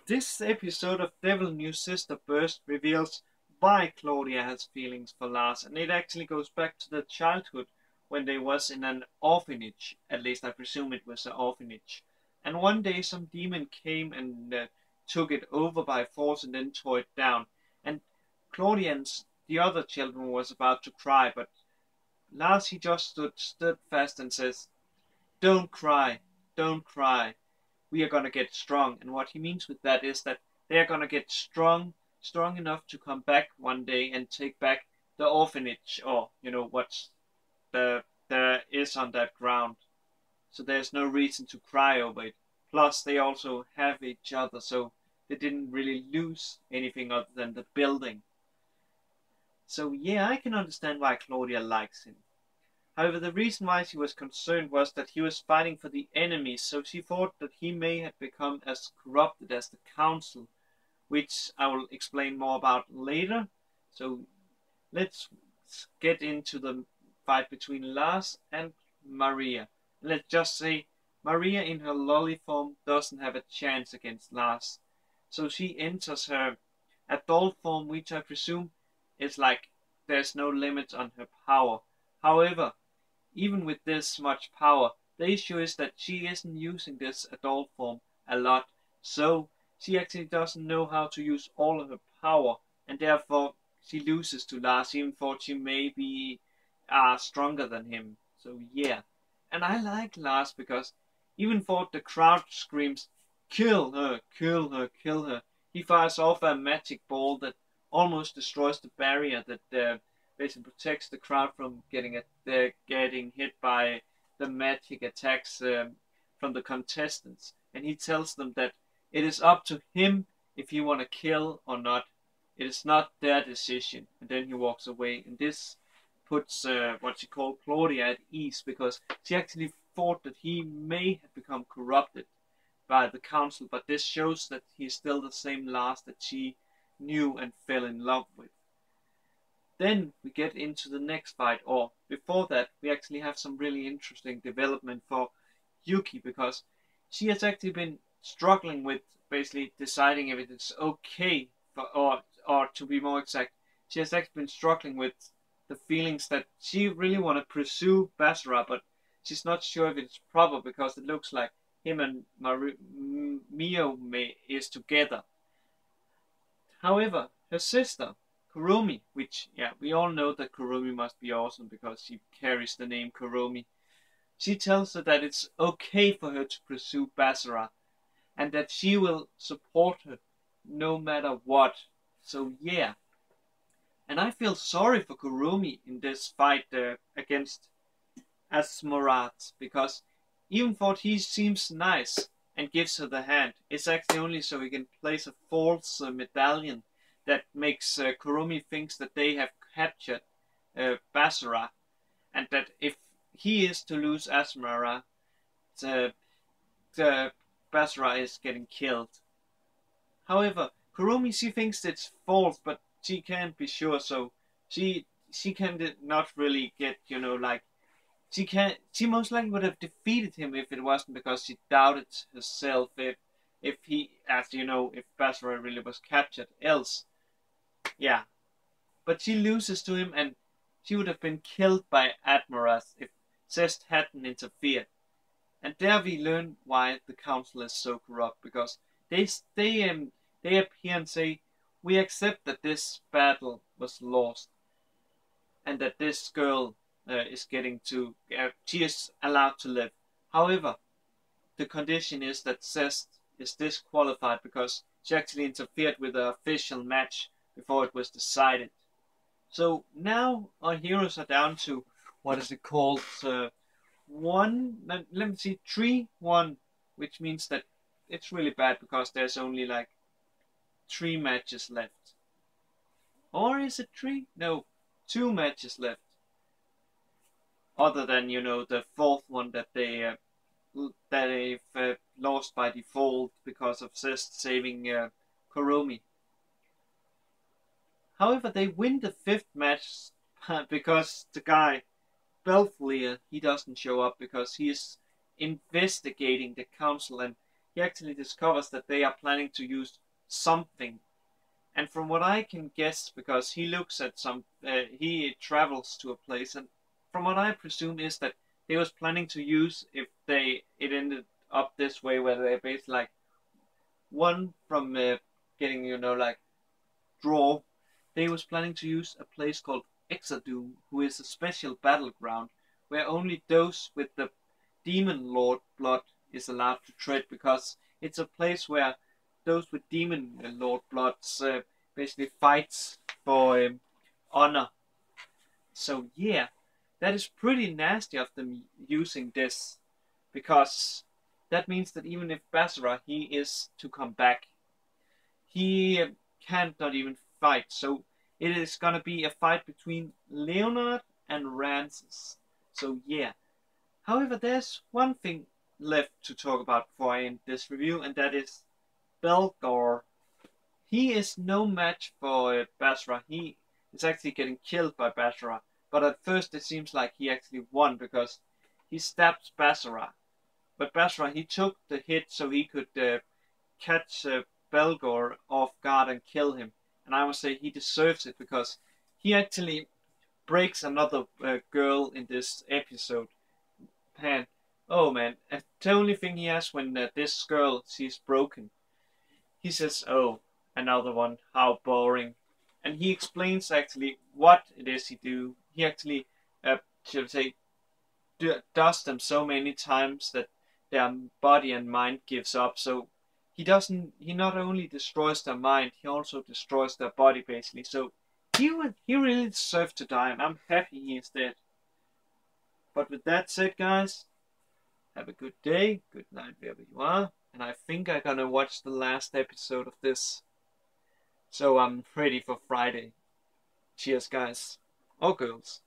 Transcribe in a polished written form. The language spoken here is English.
This episode of Devil New Sister Burst reveals why Claudia has feelings for Lars, and it actually goes back to the childhood when they was in an orphanage. At least I presume it was an orphanage. And one day some demon came and took it over by force and then tore it down. And Claudia and the other children was about to cry, but Lars he just stood fast and says, "Don't cry, don't cry. We are gonna get strong." And what he means with that is that they are gonna get strong enough to come back one day and take back the orphanage, or what's there is on that ground. So there's no reason to cry over it. Plus they also have each other, so they didn't really lose anything other than the building. So yeah, I can understand why Claudia likes him. However, the reason why she was concerned was that he was fighting for the enemy, so she thought that he may have become as corrupted as the council, which I will explain more about later. So let's get into the fight between Lars and Maria. Let's just say Maria in her lolly form doesn't have a chance against Lars. So she enters her adult form, which I presume is like there's no limit on her power. However, even with this much power, the issue is that she isn't using this adult form a lot, so she actually doesn't know how to use all of her power, and therefore she loses to Lars, even though she may be stronger than him. So yeah, and I like Lars because even though the crowd screams, "Kill her, kill her, kill her," he fires off a magic ball that almost destroys the barrier that basically protects the crowd from getting hit by the magic attacks from the contestants. And he tells them that it is up to him if he want to kill or not. It is not their decision. And then he walks away. And this puts what she called Claudia at ease, because she actually thought that he may have become corrupted by the council, but this shows that he's still the same Lars that she knew and fell in love with. Then we get into the next fight, or before that we actually have some really interesting development for Yuki, because she has actually been struggling with basically deciding if it's okay for, or to be more exact, she has actually been struggling with the feelings that she really want to pursue Basara, but she's not sure if it's proper because it looks like him and Maou is together. However, her sister Kurumi, which we all know that Kurumi must be awesome because she carries the name Kurumi, she tells her that it's okay for her to pursue Basara and that she will support her no matter what. So yeah, and I feel sorry for Kurumi in this fight against Asmorat, because even though he seems nice and gives her the hand, it's actually only so he can place a false medallion that makes Kurumi thinks that they have captured Basara, and that if he is to lose Asmara, the Basara is getting killed. However, Kurumi, she thinks it's false, but she can't be sure, so she can not really get, she most likely would have defeated him if it wasn't because she doubted herself if he, as you know, if Basara really was captured. Else, yeah. But she loses to him, and she would have been killed by Admiras if Zest hadn't interfered. And there we learn why the council is so corrupt, because they appear and say, "We accept that this battle was lost, and that this girl is getting to, she is allowed to live. However, the condition is that Zest is disqualified because she actually interfered with the official match before it was decided." So now our heroes are down to, what is it called? 3-1, which means that it's really bad because there's only like 3 matches left. Or is it 3? No, 2 matches left. Other than, the 4th one that they've lost by default because of Zest saving Kurumi. However, they win the 5th match because the guy Belphegor, he doesn't show up because he is investigating the council, and he actually discovers that they are planning to use something. And from what I can guess, because he looks at he travels to a place, and from what I presume is that they was planning to use, if it ended up this way, where they basically like one from getting, like draw, they was planning to use a place called Exadum, who is a special battleground where only those with the demon lord blood is allowed to tread, because it's a place where those with demon lord bloods basically fights for honor. So yeah, that is pretty nasty of them using this, because that means that even if Basra he is to come back, he can't not even fight. So it is gonna be a fight between Leonard and Rances. So yeah. However, there's one thing left to talk about before I end this review, and that is Belphegor. He is no match for Basra. He is actually getting killed by Basra. But at first it seems like he actually won, because he stabbed Basra. But Basra, he took the hit so he could catch Belphegor off guard and kill him. And I must say he deserves it, because he actually breaks another girl in this episode. Man, oh man, the only thing he has when this girl sees broken, he says, "Oh, another one, how boring." And he explains actually what it is he do. He actually, shall we say, does them so many times that their body and mind gives up. So he not only destroys their mind, he also destroys their body basically. So he really deserves to die, and I'm happy he is dead. But with that said, guys, have a good day, good night wherever you are, and I think I'm gonna watch the last episode of this, so I'm ready for Friday. Cheers, guys. Or girls.